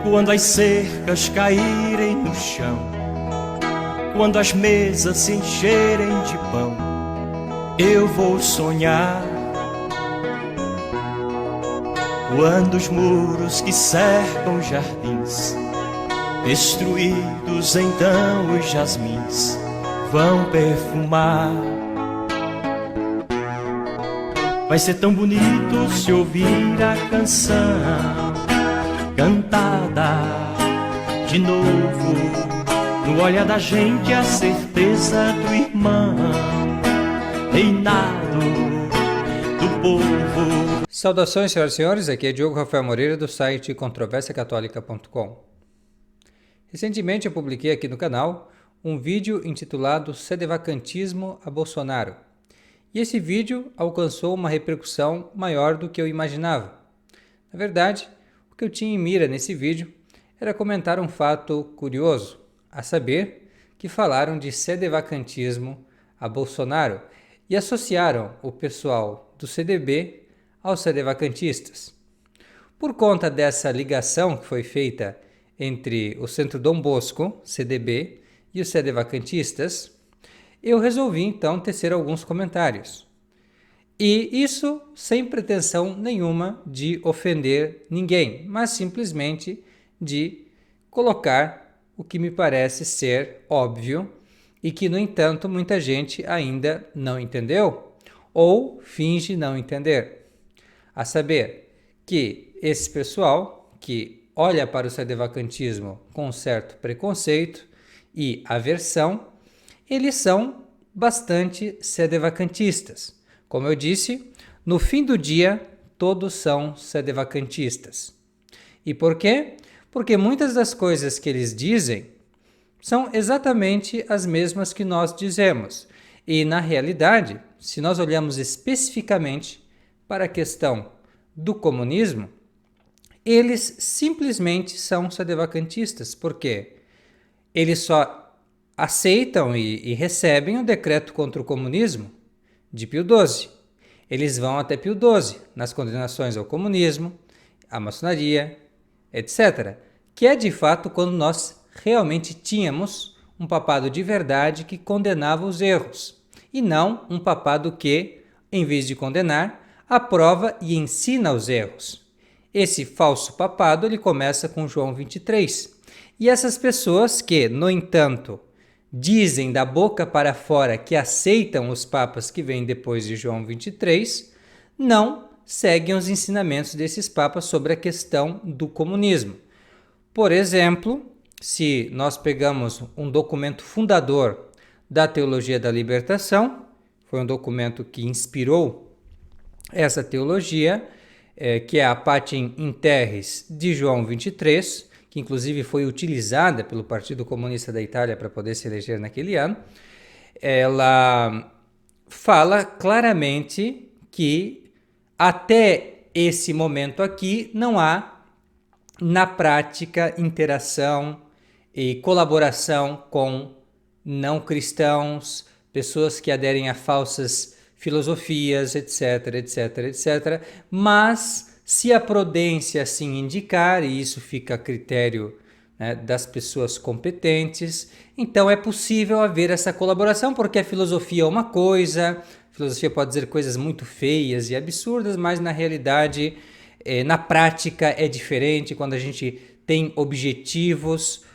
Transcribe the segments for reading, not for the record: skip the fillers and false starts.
Quando as cercas caírem no chão, quando as mesas se encherem de pão, eu vou sonhar. Quando os muros que cercam jardins destruídos, então os jasmins vão perfumar. Vai ser tão bonito se ouvir a canção cantada de novo, no olhar da gente a certeza do irmão, reinado do povo. Saudações, senhoras e senhores, aqui é Diogo Rafael Moreira do site controversiacatólica.com. Recentemente eu publiquei aqui no canal um vídeo intitulado Sedevacantismo a Bolsonaro. E esse vídeo alcançou uma repercussão maior do que eu imaginava. Na verdade, o que eu tinha em mira nesse vídeo era comentar um fato curioso, a saber que falaram de sedevacantismo a Bolsonaro e associaram o pessoal do CDB aos sedevacantistas. Por conta dessa ligação que foi feita entre o Centro Dom Bosco, CDB, e os sedevacantistas, eu resolvi então tecer alguns comentários. E isso sem pretensão nenhuma de ofender ninguém, mas simplesmente de colocar o que me parece ser óbvio e que, no entanto, muita gente ainda não entendeu ou finge não entender. A saber, que esse pessoal que olha para o sedevacantismo com um certo preconceito e aversão, eles são bastante sedevacantistas. Como eu disse, no fim do dia, todos são sedevacantistas. E por quê? Porque muitas das coisas que eles dizem são exatamente as mesmas que nós dizemos. E, na realidade, se nós olhamos especificamente para a questão do comunismo, eles simplesmente são sedevacantistas. Por quê? Eles só aceitam e recebem o decreto contra o comunismo de Pio XII. Eles vão até Pio XII nas condenações ao comunismo, à maçonaria, etc. Que é de fato quando nós realmente tínhamos um papado de verdade que condenava os erros, e não um papado que, em vez de condenar, aprova e ensina os erros. Esse falso papado ele começa com João 23. E essas pessoas que, no entanto, dizem da boca para fora que aceitam os papas que vêm depois de João 23, não seguem os ensinamentos desses papas sobre a questão do comunismo. Por exemplo, se nós pegamos um documento fundador da Teologia da Libertação, foi um documento que inspirou essa teologia, que é a Patem in Terris de João 23, que inclusive foi utilizada pelo Partido Comunista da Itália para poder se eleger naquele ano. Ela fala claramente que até esse momento aqui não há, na prática, interação e colaboração com não cristãos, pessoas que aderem a falsas filosofias, etc, etc, etc. Mas, se a prudência assim indicar, e isso fica a critério, né, das pessoas competentes, então é possível haver essa colaboração, porque a filosofia é uma coisa, a filosofia pode dizer coisas muito feias e absurdas, mas na realidade, na prática é diferente quando a gente tem objetivos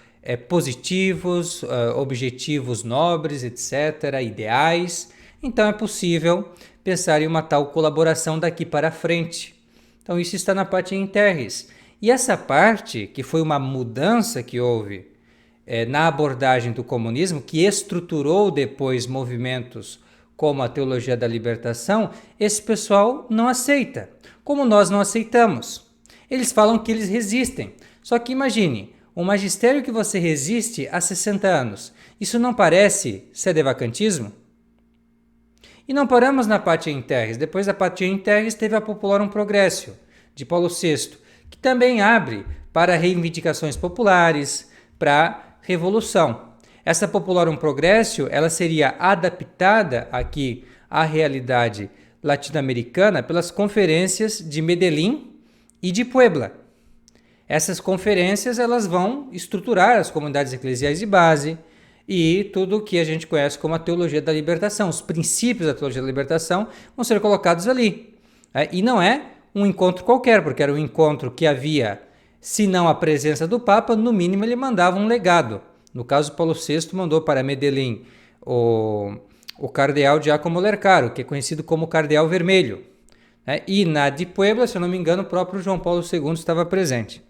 positivos, objetivos nobres, etc., ideais. Então é possível pensar em uma tal colaboração daqui para frente. Então isso está na Patem in Terris. E essa parte, que foi uma mudança que houve na abordagem do comunismo, que estruturou depois movimentos como a Teologia da Libertação, esse pessoal não aceita, como nós não aceitamos. Eles falam que eles resistem. Só que imagine, um magistério que você resiste há 60 anos, isso não parece sedevacantismo? E não paramos na Patem in Terris. Depois da Patem in Terris teve a Populorum Progressio, de Paulo VI, que também abre para reivindicações populares, para revolução. Essa Populorum Progressio ela seria adaptada aqui à realidade latino-americana pelas conferências de Medellín e de Puebla. Essas conferências elas vão estruturar as comunidades eclesiais de base e tudo o que a gente conhece como a teologia da libertação. Os princípios da teologia da libertação vão ser colocados ali. E não é um encontro qualquer, porque era um encontro que havia, se não a presença do Papa, no mínimo ele mandava um legado. No caso, Paulo VI mandou para Medellín o cardeal Giacomo Lercaro, que é conhecido como Cardeal Vermelho. E na de Puebla, se eu não me engano, o próprio João Paulo II estava presente.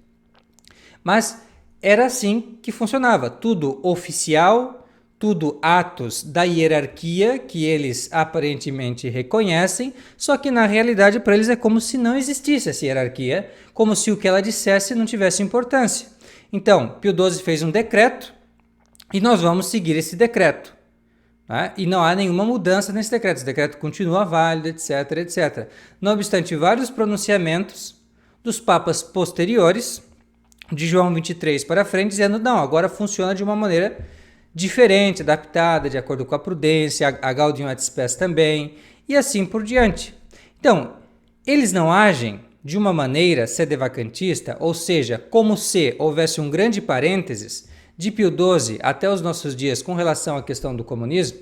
Mas era assim que funcionava, tudo oficial, tudo atos da hierarquia que eles aparentemente reconhecem, só que na realidade para eles é como se não existisse essa hierarquia, como se o que ela dissesse não tivesse importância. Então, Pio XII fez um decreto e nós vamos seguir esse decreto. E não há nenhuma mudança nesse decreto, esse decreto continua válido, etc, etc. Não obstante vários pronunciamentos dos papas posteriores, de João 23 para frente, dizendo não, agora funciona de uma maneira diferente, adaptada, de acordo com a prudência, a Gaudium et Spes também, e assim por diante. Então, eles não agem de uma maneira sedevacantista, ou seja, como se houvesse um grande parênteses de Pio XII até os nossos dias com relação à questão do comunismo.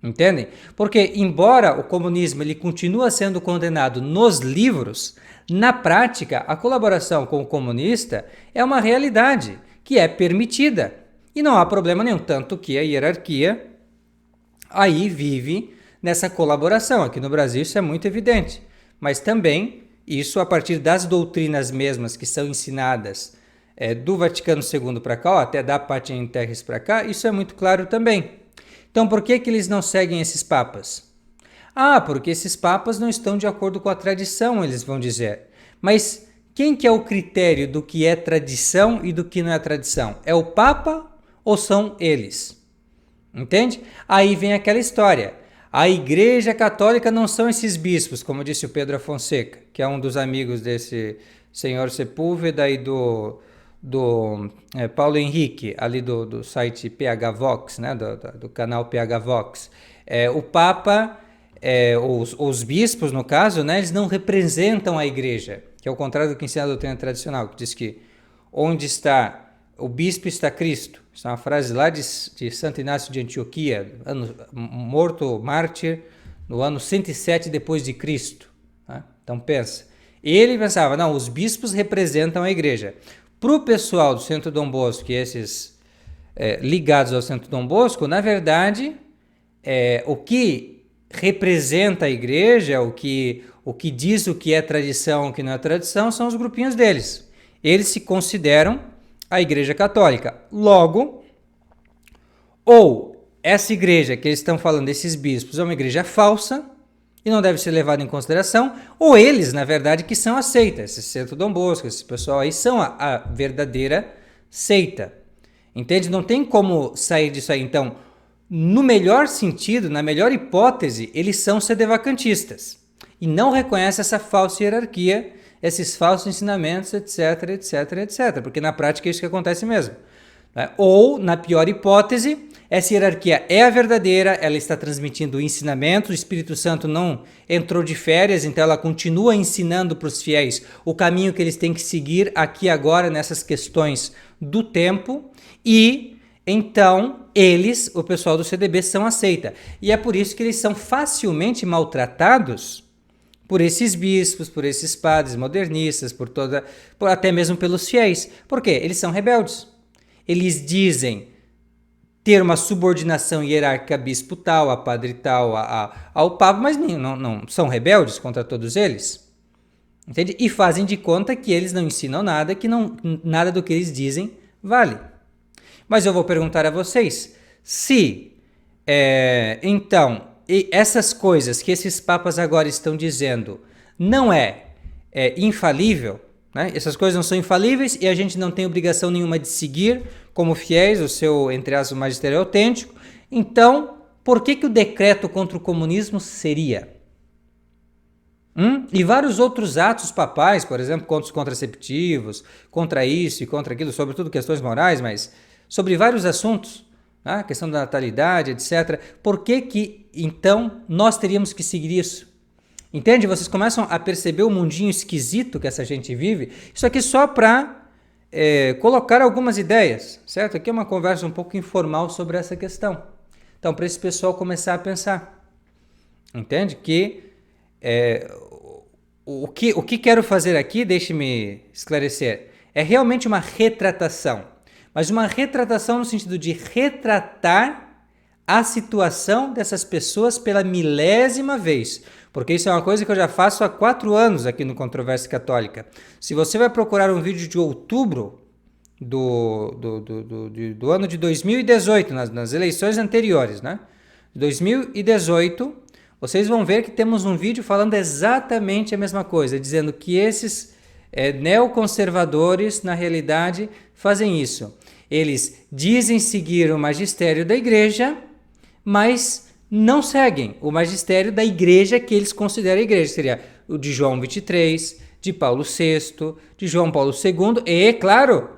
Entendem? Porque, embora o comunismo ele continua sendo condenado nos livros, na prática, a colaboração com o comunista é uma realidade que é permitida. E não há problema nenhum, tanto que a hierarquia aí vive nessa colaboração. Aqui no Brasil isso é muito evidente. Mas também, isso a partir das doutrinas mesmas que são ensinadas do Vaticano II para cá, até da Pacem in Terris para cá, isso é muito claro também. Então, por que eles não seguem esses papas? Porque esses papas não estão de acordo com a tradição, eles vão dizer. Mas quem que é o critério do que é tradição e do que não é tradição? É o Papa ou são eles? Entende? Aí vem aquela história. A Igreja Católica não são esses bispos, como disse o Pedro Afonseca, que é um dos amigos desse senhor Sepúlveda e do Paulo Henrique, ali do site PH Vox, né, do canal PH Vox. O Papa, os bispos, no caso, né, eles não representam a Igreja, que é o contrário do que ensina a doutrina tradicional, que diz que onde está o bispo está Cristo. Isso é uma frase lá de Santo Inácio de Antioquia, morto mártir no ano 107 depois de Cristo. Né? Então pensa, ele pensava, não, os bispos representam a Igreja. Para o pessoal do Centro Dom Bosco, que esses ligados ao Centro Dom Bosco, na verdade, o que representa a Igreja, o que diz o que é tradição, o que não é tradição, são os grupinhos deles. Eles se consideram a Igreja Católica. Logo, ou essa igreja que eles estão falando, desses bispos, é uma igreja falsa e não deve ser levada em consideração, ou eles, na verdade, que são a seita. Esse Centro Dom Bosco, esse pessoal aí são a verdadeira seita. Entende? Não tem como sair disso aí. Então, no melhor sentido, na melhor hipótese, eles são sedevacantistas e não reconhecem essa falsa hierarquia, esses falsos ensinamentos, etc, etc, etc. Porque na prática é isso que acontece mesmo. Ou, na pior hipótese, essa hierarquia é a verdadeira, ela está transmitindo o ensinamento, o Espírito Santo não entrou de férias, então ela continua ensinando para os fiéis o caminho que eles têm que seguir aqui agora nessas questões do tempo, e então eles, o pessoal do CDB, são a seita. E é por isso que eles são facilmente maltratados por esses bispos, por esses padres modernistas, até mesmo pelos fiéis. Por quê? Eles são rebeldes. Eles dizem ter uma subordinação hierárquica a bispo tal, a padre tal, ao papa, mas não são rebeldes contra todos eles. Entende? E fazem de conta que eles não ensinam nada, que nada do que eles dizem vale. Mas eu vou perguntar a vocês, se então essas coisas que esses papas agora estão dizendo não é infalível, né? Essas coisas não são infalíveis e a gente não tem obrigação nenhuma de seguir como fiéis o seu, entre aspas, magistério autêntico, então por que o decreto contra o comunismo seria? E vários outros atos papais, por exemplo, contra os contraceptivos, contra isso e contra aquilo, sobretudo questões morais, mas sobre vários assuntos, a questão da natalidade, etc. Por que então nós teríamos que seguir isso? Entende? Vocês começam a perceber o mundinho esquisito que essa gente vive. Isso aqui só para colocar algumas ideias, certo? Aqui é uma conversa um pouco informal sobre essa questão. Então, para esse pessoal começar a pensar. Entende? Que o que quero fazer aqui, deixe-me esclarecer, é realmente uma retratação. Mas uma retratação no sentido de retratar a situação dessas pessoas pela milésima vez. Porque isso é uma coisa que eu já faço há 4 anos aqui no Controvérsia Católica. Se você vai procurar um vídeo de outubro do ano de 2018, nas eleições anteriores, né? 2018, vocês vão ver que temos um vídeo falando exatamente a mesma coisa, dizendo que esses neoconservadores, na realidade, fazem isso. Eles dizem seguir o magistério da igreja, mas não seguem o magistério da igreja que eles consideram a igreja. Seria o de João 23, de Paulo VI, de João Paulo II e, claro,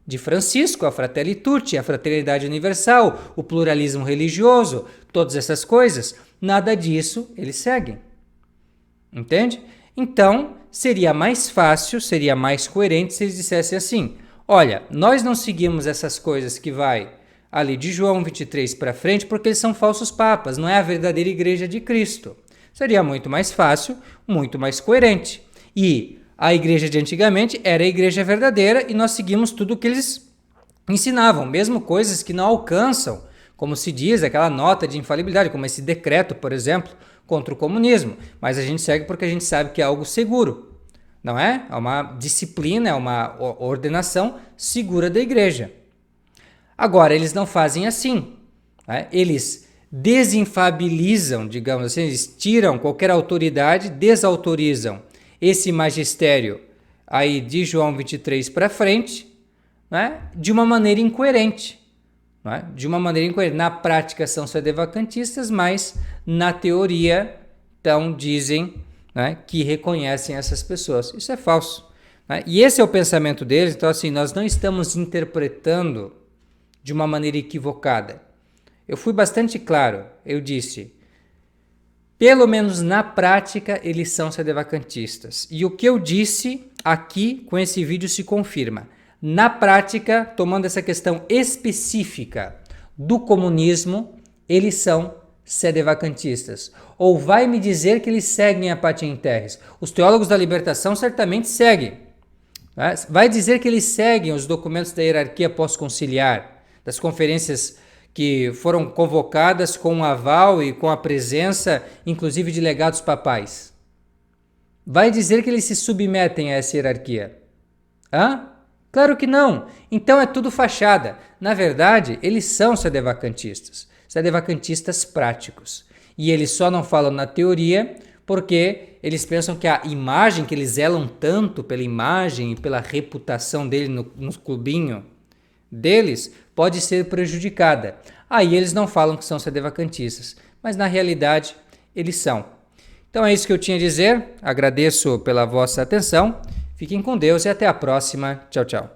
de Francisco, a Fratelli Tutti, a fraternidade universal, o pluralismo religioso, todas essas coisas. Nada disso eles seguem. Entende? Então, seria mais fácil, seria mais coerente se eles dissessem assim: olha, nós não seguimos essas coisas que vai ali de João 23 para frente porque eles são falsos papas, não é a verdadeira igreja de Cristo. Seria muito mais fácil, muito mais coerente. E a igreja de antigamente era a igreja verdadeira e nós seguimos tudo o que eles ensinavam, mesmo coisas que não alcançam, como se diz, aquela nota de infalibilidade, como esse decreto, por exemplo, contra o comunismo. Mas a gente segue porque a gente sabe que é algo seguro, não é? É uma disciplina, é uma ordenação segura da igreja. Agora, eles não fazem assim, né? Eles desinfabilizam, digamos assim, eles tiram qualquer autoridade, desautorizam esse magistério aí de João 23 para frente, né? De uma maneira incoerente. Né? De uma maneira incoerente. Na prática são sedevacantistas, mas na teoria então dizem, né, que reconhecem essas pessoas. Isso é falso. Né? E esse é o pensamento deles. Então, assim, nós não estamos interpretando de uma maneira equivocada. Eu fui bastante claro, eu disse, pelo menos na prática eles são sedevacantistas. E o que eu disse aqui com esse vídeo se confirma. Na prática, tomando essa questão específica do comunismo, eles são sedevacantistas. Ou vai me dizer que eles seguem a Pater in Terris? Os teólogos da libertação certamente seguem. Vai dizer que eles seguem os documentos da hierarquia pós-conciliar, das conferências que foram convocadas com o aval e com a presença, inclusive, de legados papais. Vai dizer que eles se submetem a essa hierarquia? Claro que não. Então é tudo fachada. Na verdade, eles são sedevacantistas práticos. E eles só não falam na teoria porque eles pensam que a imagem, que eles zelam tanto pela imagem e pela reputação dele no clubinho deles, pode ser prejudicada. Aí eles não falam que são sedevacantistas, mas na realidade eles são. Então é isso que eu tinha a dizer. Agradeço pela vossa atenção. Fiquem com Deus e até a próxima. Tchau, tchau.